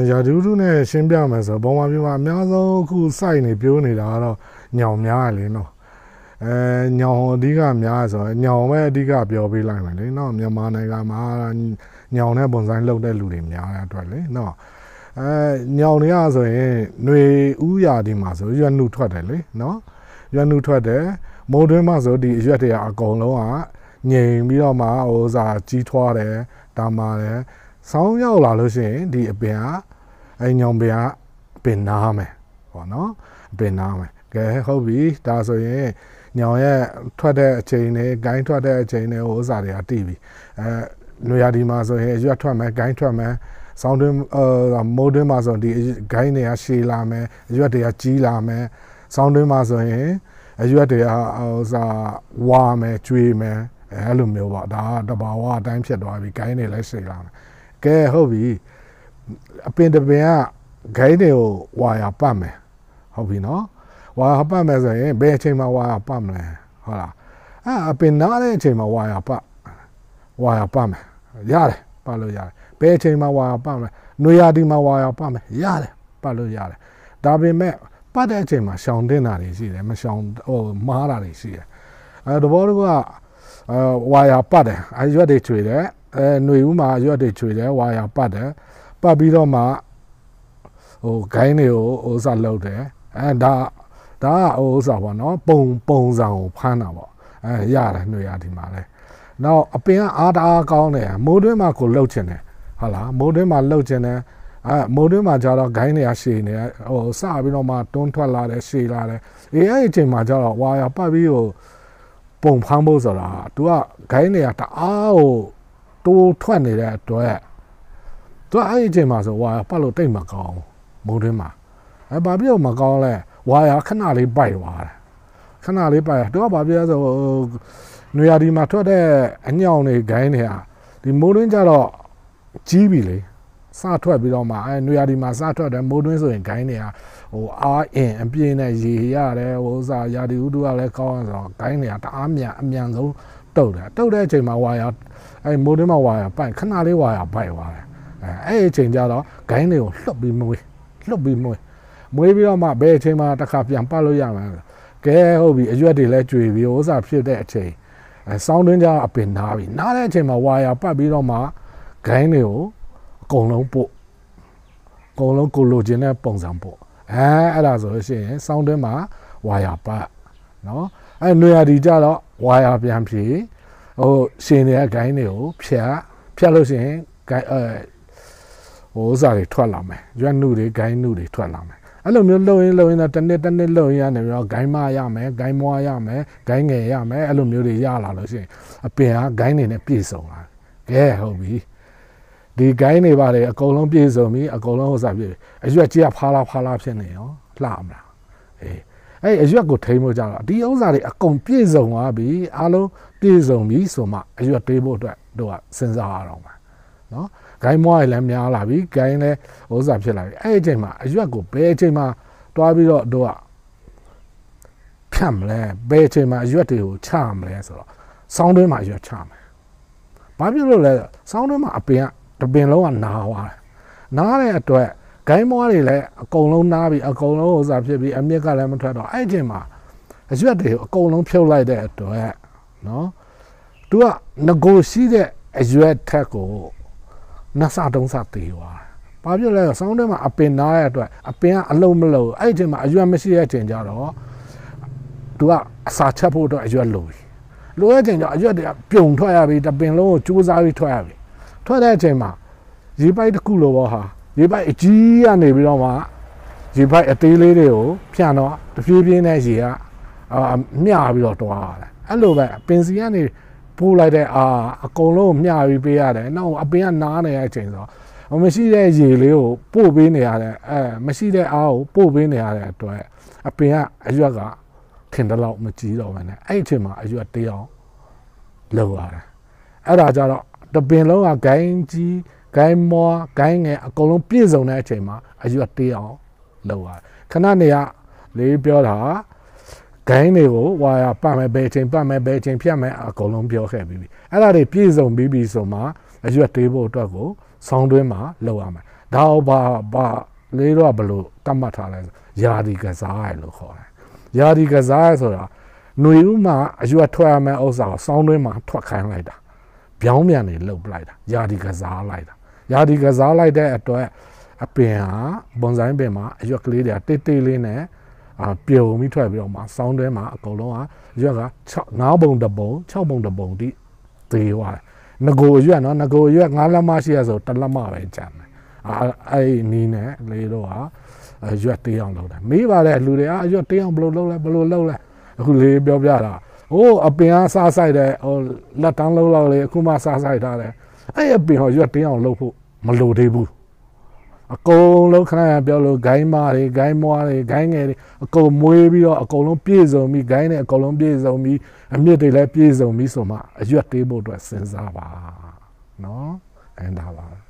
ရာတူတူနဲ့ရှင်းပြမယ်ဆိုတော့ဘောမပြမှာအများဆုံးအခုစိုက်နေပြောနေတာကတော့ညောင်များလေနော်ညောင်အဓိကများဆိုတော့ညောင်ပဲအဓိကပြောပေးလိုက်မယ်လေနော်မြန်မာနိုင်ငံမှာညောင်တဲ့ပုံစံလုပ်တဲ့လူတွေများတဲ့အတွက်လေနော်ညောင်တွေကဆိုရင်ຫນွေဥရာဒီမှာဆိုရွက်နှုတ်ထွက်တယ်လေနော်ရွက်နှုတ်ထွက်တယ်မိုးတွင်းမှာဆိုဒီရွက်တွေအကုန်လုံးကငြိမ်ပြီးတော့မှဟိုစားကြီးထွားတယ်ဒါမှလည်းဆောင်းရောက်လာလို့ရှိရင်ဒီအပင်ကညောင်ပင်ကပင်နာမယ်ပေါ့နော်ပင်နာမယ်ကဲဟုတ်ပြီဒါဆိုရင်ညောင်ရဲ့ထွက်တဲ့အချိန်နဲ့ဂိုင်းထွက်တဲ့အချိန်နဲ့ဟိုစားတွေကတည်ပြီနွေရာသီမှာဆိုရင်ရွက်ထွက်မယ်ဂိုင်းထွက်မယ်ဆောင်းတွင်းမိုးတွင်းမှာဆိုဒီဂိုင်းတွေကရှည်လာမယ်ရွက်တွေကကြီးလာမယ်ဆောင်းတွင်းမှာဆိုရင်ရွက်တွေကဟိုစားဝါမယ်ကျွေးမယ်အဲ့လိုမျိုးပေါ့ဒါကတဘာဝအတိုင်းဖြစ်သွားပြီဂိုင်းတွေလည်းရှည်လာမယ်ကဲဟုတ်ပြီအပင်တစ်ပင်ကဂိုင်းတွေကိုဝါရပတ်မယ်ဟုတ်ပြီနော်ဝါရပတ်မယ်ဆိုရင်ဘယ်အချိန်မှာဝါရပတ်မလဲဟုတ်လားအပင်နားတဲ့အချိန်မှာဝါရပတ်မယ်ရတယ်ပတ်လို့ရတယ်ဘယ်အချိန်မှာဝါရပတ်မလဲနွေရာသီမှာဝါရပတ်မယ်ရတယ်ပတ်လို့ရတယ်ဒါပေမဲ့ပတ်တဲ့အချိန်မှာရှောင်တင်တာတွေရှိတယ်မရှောင်မားတာတွေရှိတယ်တဘောတကဝါရပတ်တယ်ရွက်တွေချွေတယ်ຫນွေဦးမှာရွက်တွေချွေတယ်ဝါရပတ်တယ်ပတ်ပြီးတော့မှဟိုဂိုင်းတွေကိုဟိုစားလုပ်တယ်ဒါကဟိုစားပေါ့နော်ပုံစံကိုဖမ်းတာပေါ့ရတယ်ຫນွေရဒီမှာလဲနောက်အပင်ကအားတအားကောင်းတယ်မိုးတွင်းမှာကိုလှုပ်ချင်တယ်ဟုတ်လားမိုးတွင်းမှာလှုပ်ချင်တယ်မိုးတွင်းမှာကျတော့ဂိုင်းတွေကရှည်နေဟိုစပြီးတော့မှတွန်းထွက်လာတယ်ရှည်လာတယ်အဲ့အချိန်မှာကျတော့ဝါရပတ်ပြီးဟိုပုံဖမ်းဖို့ဆိုတာ तू ကဂိုင်းတွေကတအားဟိုတိုးထွက်နေတဲ့အတွက် तू အဲ့အချိန်မှာဆိုဝါရပတ်လို့တိတ်မကောင်းမိုးတွင်းမှာဘာဖြစ်လို့မကောင်းလဲဝါရခဏလေးပိုက်သွားတယ်ခဏလေးပိုက် तू ကဘာဖြစ်လဲဆိုနွေရာသီမှာထွက်တဲ့အညောင်တွေဂိုင်းတွေကဒီမိုးတွင်းကျတော့ကြီးပြီလေစထွက်ပြီးတော့မှနွေရာသီမှာစထွက်တယ်မိုးတွင်းဆိုရင်ဂိုင်းတွေကဟိုအားအင်အပြင်းနဲ့ရေရတယ်ဟိုစားရာသီဥတုကလည်းကောင်းဆိုတော့ဂိုင်းတွေကတအားမြန်အမြန်ဆုံးတုတ်တဲ့အချိန်မှာဝါရမိုးတွင်းမှာဝါရပိုက်ခဏလေးဝါရပိုက်သွားတယ်အဲ့အချိန်ကျတော့ဂိုင်းတွေကိုလှုပ်ပြီးမွေးပြီးတော့မှဘယ်အချိန်မှာတစ်ခါပြန်ပတ်လို့ရမှာကဲဟုတ်ပြီအရွက်တွေလည်းကျွေပြီးဟိုစားဖြစ်တဲ့အချိန်ဆောင်းတွင်းကျအပင်နားပြီနားတဲ့အချိန်မှာဝါရပတ်ပြီးတော့မှဂိုင်းတွေကိုအကုန်လုံးပို့ကိုလိုချင်တဲ့ပုံစံပို့အဲ့ဒါဆိုလို့ရှိရင်ဆောင်းတွင်းမှာဝါရပတ်နော်နွေရာသီကျတော့ဝါရပြန်ဖြေဟိုရှင်နေတဲ့ဂိုင်းတွေကိုဖြတ်လို့ရှိရင်ဂိုင်းဟိုစားတွေထွက်လာမယ်ရွက်နှုတွေဂိုင်းနှုတွေထွက်လာမယ်အဲ့လိုမျိုးလှုပ်ရင်းတော့တနေ့လှုပ်ရနေပြီးတော့ဂိုင်းမရမယ်ဂိုင်းမွားရမယ်ဂိုင်းငယ်ရမယ်အဲ့လိုမျိုးတွေရလာလို့ရှိရင်အပင်ကဂိုင်းနေနဲ့ပြည့်စုံလာကဲဟုတ်ပြီဒီဂိုင်းတွေပါတယ်အကုန်လုံးပြည့်စုံပြီအကုန်လုံးဟိုစားပြည့်အရွက်ကြီးကဖာလာဖြစ်နေရောလှမလားအဲ့အရွက်ကိုထိန်းဖို့ကြတော့ဒီဥစ္စာတွေအကုန်ပြည့်စုံသွားပြီအားလုံးပြည့်စုံပြီဆိုမှအရွက်တေးဖို့အတွက်တို့ကစဉ်းစားရအောင်ပါနော်ဂိုင်းမွားလည်းများလာပြီဂိုင်းလည်းဥစ္စာဖြစ်လာပြီအဲ့အချိန်မှာအရွက်ကိုဘယ်အချိန်မှာတွားပြီးတော့တို့ကဖြတ်မလဲဘယ်အချိန်မှာအရွက်တွေကိုချမလဲဆိုတော့ဆောင်းတွင်းမှာအရွက်ချမယ်ဘာဖြစ်လို့လဲဆောင်းတွင်းမှာအပင်ကတပင်လုံးကနာသွားတယ်နားတဲ့အတွက်ဂိုင်းမွားတွေလည်းအကုန်လုံးနားပြီးအကုန်လုံးဥစ္စာဖြစ်ပြီးအမြက်ကလည်းမထွက်တော့အဲ့အချိန်မှာအရွက်တွေကိုအကုန်လုံးဖြုတ်လိုက်တဲ့အတွက်နော်သူကငကိုရှိတဲ့အရွက်ထက်ကိုနှစ်ဆတုံးဆသေးသွားတယ်။ဘာဖြစ်လဲဆောင်းထဲမှာအပင်နားတဲ့အတွက်အပင်ကအလုံးမလုံးအဲ့ဒီအချိန်မှာအရွက်မရှိတဲ့အချိန်ကျတော့သူကအစာချက်ဖို့အတွက်အရွက်လိုပြီ။လိုတဲ့အချိန်ကျအရွက်တွေကပြုံထွက်ရပြီတပင်လုံးကိုကျိုးစားပြီးထွက်ရပြီ။ထွက်တဲ့အချိန်မှာရေပိုက်တစ်ခုလိုပေါ့ဟာရေပိုက်အကြီးကနေပြီးတော့မှရေပိုက်အသေးလေးတွေကိုဖြန့်တော့တဖြည်းဖြည်းနဲ့ရေကမျှပြီးတော့တွားရတယ်။အဲ့လိုပဲပင်စီကနေပို့လိုက်တဲ့အကုန်လုံးမျှပြီးပေးရတယ်နောက်အပင်ကနားနေတဲ့အချိန်ဆိုမရှိတဲ့ရေလေးကိုပို့ပေးနေရတယ်မရှိတဲ့အားကိုပို့ပေးနေရတဲ့အတွက်အပင်ကအရွက်ကထင်တယ်လို့မကြည့်တော့ဘူးနဲ့အဲ့အချိန်မှာအရွက်တေးအောင်လောက်ရတယ်အဲ့ဒါကြတော့တပင်လုံးကဂိုင်းကြီးဂိုင်းမွားဂိုင်းငယ်အကုန်လုံးပြည့်စုံတဲ့အချိန်မှာအရွက်တေးအောင်လောက်ရတယ်ခဏနေရလေးပြောတာဂိုင်းတွေကိုဝါရပတ်မယ်ဘယ်ချိန်ပတ်မယ်ဘယ်ချိန်ဖြတ်မယ်အကုန်လုံးပြောခဲ့ပြီးပြီအဲ့ဒါတွေပြည့်စုံပြီးပြီဆိုမှအရွက်တေးဖို့အတွက်ကိုဆောင်းတွင်းမှာလောက်ရမယ် ဒါဘာလေးတော့ဘလို့တတ်မှတ်ထားလဲယာဒီကစားရလို့ခေါ်တယ်ယာဒီကစားရဆိုတာຫນွေဥမှာအရွက်ထွက်ရမယ့်ဥစ္စာကိုစောင်းတွင်းမှာထွက်ခိုင်းလိုက်တာပြောင်းပြန်နေလှုပ်လိုက်တာယာဒီကစားလိုက်တာယာဒီကစားလိုက်တဲ့အတွက်အပင်ဟာဘွန်ဆိုင်ပင်မှာအရွက်ကလေးတွေတိတ်တိတ်လေးနဲ့ပြုံပြီးထွက်ပြီးတော့မှစောင်းတွဲမှာအကုန်လုံးကရွက်က9ပုံတစ်ပုံ6ပုံတစ်ပုံတိသေးသွားတယ်ငကိုရွက်နော်ငကိုရွက်9လက်မရှိရဆို1လက်မပဲကြံတယ်အဲ့နီးနဲ့လေတော့ရွက်တေးအောင်လုပ်တယ်မေးပါလေလူတွေရွက်တေးအောင်ဘယ်လိုလုပ်လဲအခုလေပြောပြတာအပင်ကစားဆိုင်တယ်လက်တန်းလုံးလောက်လေအခုမှစားဆိုင်ထားတယ်အဲ့အပင်ဟောရွက်တေးအောင်လုပ်ဖို့မလိုသေးဘူးအကုန်လုံးခဏရပြောလို့ဂိုင်းမာတွေဂိုင်းမွားတွေဂိုင်းငယ်တွေအကုန်မွေးပြီးတော့အကုန်လုံးပြည့်စုံပြီးဂိုင်းတွေအကုန်လုံးပြည့်စုံပြီးအမြင့်တွေလည်းပြည့်စုံပြီးဆိုမှအရွက်တေးဖို့အတွက်စဉ်းစားပါနော်အဲ့ဒါပါ